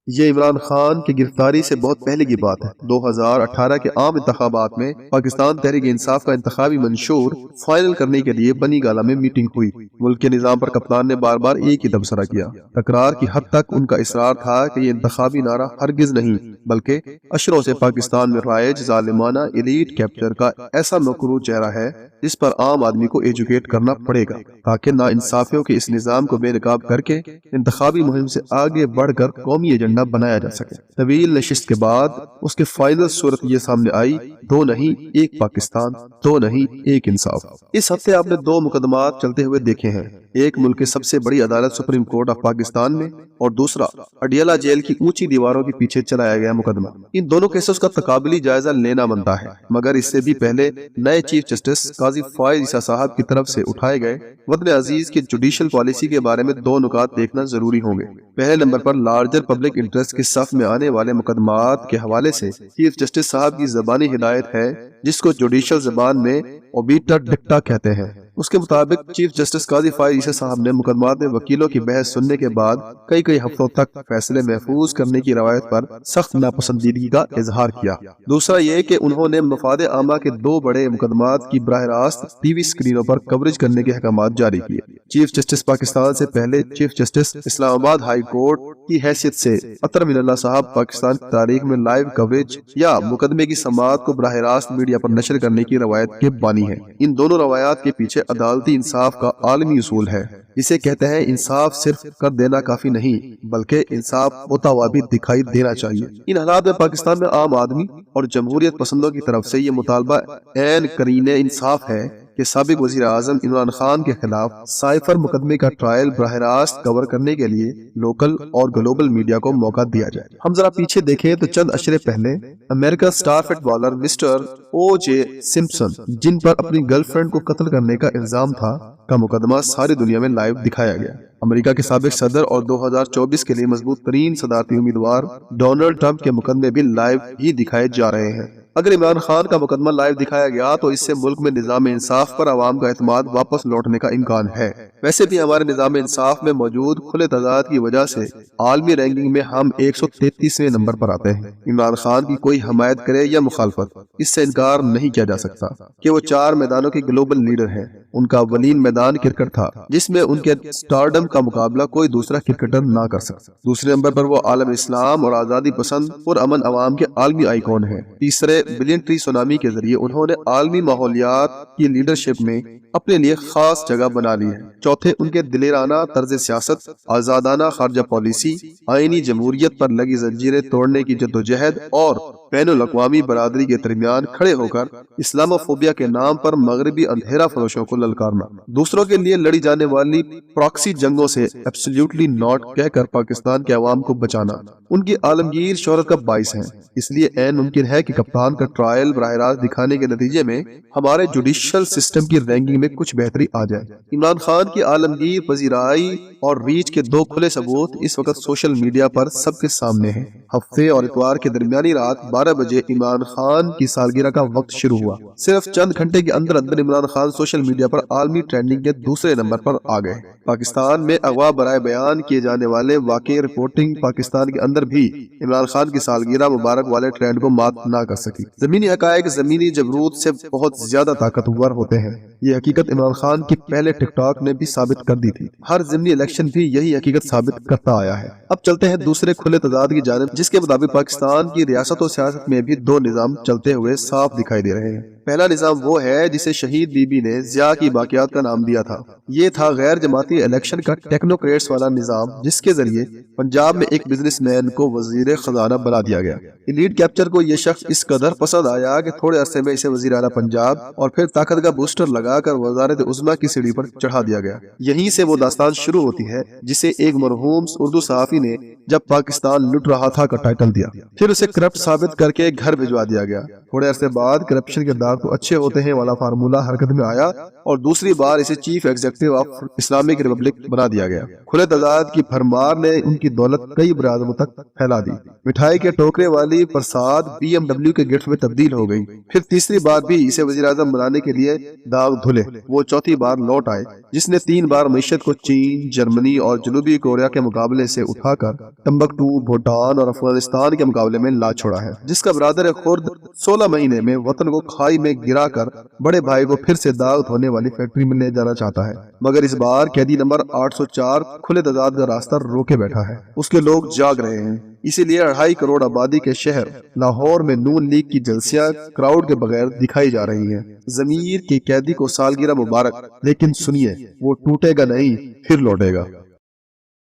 یہ عمران خان کی گرفتاری سے بہت پہلے کی بات ہے۔ 2018 کے عام انتخابات میں پاکستان تحریک انصاف کا انتخابی منشور فائنل کرنے کے لیے بنی گالہ میں میٹنگ ہوئی۔ ملک کے نظام پر کپتان نے بار بار ایک ہی تبصرہ کیا۔ تکرار کی حد تک ان کا اصرار تھا کہ یہ انتخابی نعرہ ہرگز نہیں بلکہ اشروں سے پاکستان میں رائج ظالمانہ ایلیٹ کیپچر کا ایسا مکروہ چہرہ ہے جس پر عام آدمی کو ایجوکیٹ کرنا پڑے گا تاکہ ناانصافیوں کے اس نظام کو بے نقاب کر کے انتخابی مہم سے آگے بڑھ کر قومی ایجنڈا بنایا جا سکے۔ طویل نشست کے بعد اس کے فائنل صورت یہ سامنے آئی، دو نہیں ایک پاکستان، دو نہیں ایک انصاف۔ اس ہفتے آپ نے دو مقدمات چلتے ہوئے دیکھے ہیں، ایک ملک کی سب سے بڑی عدالت سپریم کورٹ آف پاکستان میں اور دوسرا اڈیالہ جیل کی اونچی دیواروں کے پیچھے چلایا گیا مقدمہ۔ ان دونوں کیسز کا تقابلی جائزہ لینا بنتا ہے، مگر اس سے بھی پہلے نئے چیف جسٹس قاضی فائز عیسیٰ صاحب کی طرف سے اٹھائے گئے وطن عزیز کی جوڈیشل پالیسی کے بارے میں دو نکات دیکھنا ضروری ہوں گے۔ پہلے نمبر پر لارجر پبلک انٹرسٹ کے صف میں آنے والے مقدمات کے حوالے سے چیف جسٹس صاحب کی زبانی ہدایت ہے، جس کو جوڈیشل زبان میں اوبیٹا ڈکٹا کہتے ہیں۔ اس کے مطابق چیف جسٹس قاضی فائز عیسیٰ صاحب نے مقدمات میں وکیلوں کی بحث سننے کے بعد کئی ہفتوں تک فیصلے محفوظ کرنے کی روایت پر سخت ناپسندیدگی کا اظہار کیا۔ دوسرا یہ کہ انہوں نے مفاد عامہ کے دو بڑے مقدمات کی براہ راست ٹی وی اسکرینوں پر کوریج کرنے کے احکامات جاری کیے۔ چیف جسٹس پاکستان سے پہلے چیف جسٹس اسلام آباد ہائی کورٹ کی حیثیت سے اطہر من اللہ صاحب پاکستان کی تاریخ میں لائیو کوریج یا مقدمے کی سماعت کو براہ راست میڈیا پر نشر کرنے کی روایت کے بانی ہیں۔ ان دونوں روایات کے پیچھے عدالتی انصاف کا عالمی اصول ہے، جسے کہتے ہیں انصاف صرف کر دینا کافی نہیں بلکہ انصاف ہوتا ہوا بھی دکھائی دینا چاہیے۔ ان حالات میں پاکستان میں عام آدمی اور جمہوریت پسندوں کی طرف سے یہ مطالبہ عین قرین انصاف ہے کہ سابق وزیر اعظم عمران خان کے خلاف سائفر مقدمے کا ٹرائل براہ راست کور کرنے کے لیے لوکل اور گلوبل میڈیا کو موقع دیا جائے۔ ہم ذرا پیچھے دیکھیں تو چند اشرے پہلے امریکہ سٹار فٹ بالر مسٹر او جے سمپسن، جن پر اپنی گرل فرینڈ کو قتل کرنے کا الزام تھا، کا مقدمہ ساری دنیا میں لائیو دکھایا گیا۔ امریکہ کے سابق صدر اور 2024 کے لیے مضبوط ترین صدارتی امیدوار ڈونلڈ ٹرمپ کے مقدمے بھی لائیو ہی دکھائے جا رہے ہیں۔ اگر عمران خان کا مقدمہ لائیو دکھایا گیا تو اس سے ملک میں نظام انصاف پر عوام کا اعتماد واپس لوٹنے کا امکان ہے۔ ویسے بھی ہمارے نظام انصاف میں موجود کھلے تضاد کی وجہ سے عالمی رینکنگ میں ہم 133ویں نمبر پر آتے ہیں۔ عمران خان کی کوئی حمایت کرے یا مخالفت، اس سے انکار نہیں کیا جا سکتا کہ وہ 4 میدانوں کے گلوبل لیڈر ہیں۔ ان کا اولین میدان کرکٹ تھا، جس میں ان کے سٹارڈم کا مقابلہ کوئی دوسرا کرکٹر نہ کر سکتا۔ دوسرے نمبر پر وہ عالم اسلام اور آزادی پسند اور امن عوام کے عالمی آئیکن ہیں۔ تیسرے بلین ٹری سونامی کے ذریعے انہوں نے عالمی ماحولیات کی لیڈرشپ میں اپنے لیے خاص جگہ بنا لی ہے۔ چوتھے ان کے دلیرانہ طرز سیاست، آزادانہ خارجہ پالیسی، آئینی جمہوریت پر لگی زنجیریں توڑنے کی جدوجہد اور بین الاقوامی برادری کے درمیان کھڑے ہو کر اسلاموفوبیا کے نام پر مغربی اندھیرا فروشوں کو للکارنا، دوسروں کے لیے لڑی جانے والی پراکسی جنگوں سے ایبسلیوٹلی ناٹ کہہ کر پاکستان کے عوام کو بچانا ان کی عالمگیر شہرت کا باعث ہے۔ اس لیے عین ممکن ہے کہ کپتان کا ٹرائل براہ راست دکھانے کے نتیجے میں ہمارے جوڈیشل سسٹم کی رینکنگ میں کچھ بہتری آ جائے۔ عمران خان کی عالمگیر پذیرائی اور ریچ کے دو کھلے ثبوت اس وقت سوشل میڈیا پر سب کے سامنے ہیں۔ ہفتے اور اتوار کی درمیانی رات 12 بجے عمران خان کی سالگرہ کا وقت شروع ہوا۔ صرف چند گھنٹے کے اندر عمران خان سوشل میڈیا پر عالمی ٹرینڈنگ کے دوسرے نمبر پر آ گئے۔ پاکستان میں اغوا برائے بیان کیے جانے والے واقعے رپورٹنگ پاکستان کے اندر بھی عمران خان کی سالگرہ مبارک والے ٹرینڈ کو مات نہ کر سکی۔ زمینی حقائق زمینی جبروت سے بہت زیادہ طاقتور ہوتے ہیں، یہ حقیقت عمران خان کی پہلے ٹک ٹاک نے بھی ثابت کر دی تھی۔ ہر ضمنی الیکشن بھی یہی حقیقت ثابت کرتا آیا ہے۔ اب چلتے ہیں دوسرے کھلے تضاد کی جانب، جس کے مطابق پاکستان کی ریاست و سیاست میں بھی دو نظام چلتے ہوئے صاف دکھائی دے رہے ہیں۔ پہلا نظام وہ ہے جسے شہید بی بی نے ضیاء کی باقیات کا نام دیا تھا۔ یہ تھا غیر جماعتی الیکشن کا ٹیکنوکریٹس والا نظام، جس کے ذریعے پنجاب میں ایک بزنس مین کو وزیر خزانہ بنا دیا گیا۔ ایلیٹ کیپچر کو یہ شخص اس قدر پسند آیا کہ تھوڑے عرصے میں اسے وزیر اعلیٰ پنجاب اور پھر طاقت کا بوسٹر لگا کر وزارت عظمیٰ کی سیڑھی پر چڑھا دیا گیا۔ یہیں سے وہ داستان شروع ہوتی ہے جسے ایک مرحوم اردو صحافی نے جب پاکستان لٹ رہا تھا کا ٹائٹل دیا، پھر اسے کرپٹ ثابت کر کے گھر بھجوا دیا گیا۔ تھوڑے عرصے بعد کرپشن کے دار اقدار تو اچھے ہوتے ہیں والا فارمولہ حرکت میں آیا اور دوسری بار اسے chief executive of Islamic republic بنا دیا گیا۔ کھلے تضاد کی بھرمار نے ان کی دولت کئی برادروں تک پھیلا دی۔ مٹھائی کے ٹوکرے والی پرساد BMW کے گفٹ میں تبدیل ہو گئی۔ پھر تیسری بار بھی اسے وزیر اعظم بنانے کے لیے داغ دھلے۔ وہ چوتھی بار لوٹ آئے جس نے 3 بار معیشت کو چین، جرمنی اور جنوبی کوریا کے مقابلے سے اٹھا کر ٹمبکٹو، بھوٹان اور افغانستان کے مقابلے میں لا چھوڑا ہے، جس کا برادر خرد 16 مہینے میں وطن کو کھائی میں گرا کر بڑے بھائی کو پھر سے داغ دھونے والی فیکٹری میں لے جانا چاہتا ہے، مگر اس بار قیدی نمبر 804 کھلے تضاد کا راستہ روکے بیٹھا ہے۔ اس کے لوگ جاگ رہے ہیں، اسی لیے 2.5 کروڑ آبادی کے شہر لاہور میں نون لیگ کی جلسیاں کراؤڈ کے بغیر دکھائی جا رہی ہیں۔ ضمیر کے قیدی کو سالگرہ مبارک، لیکن سنیے وہ ٹوٹے گا نہیں، پھر لوٹے گا۔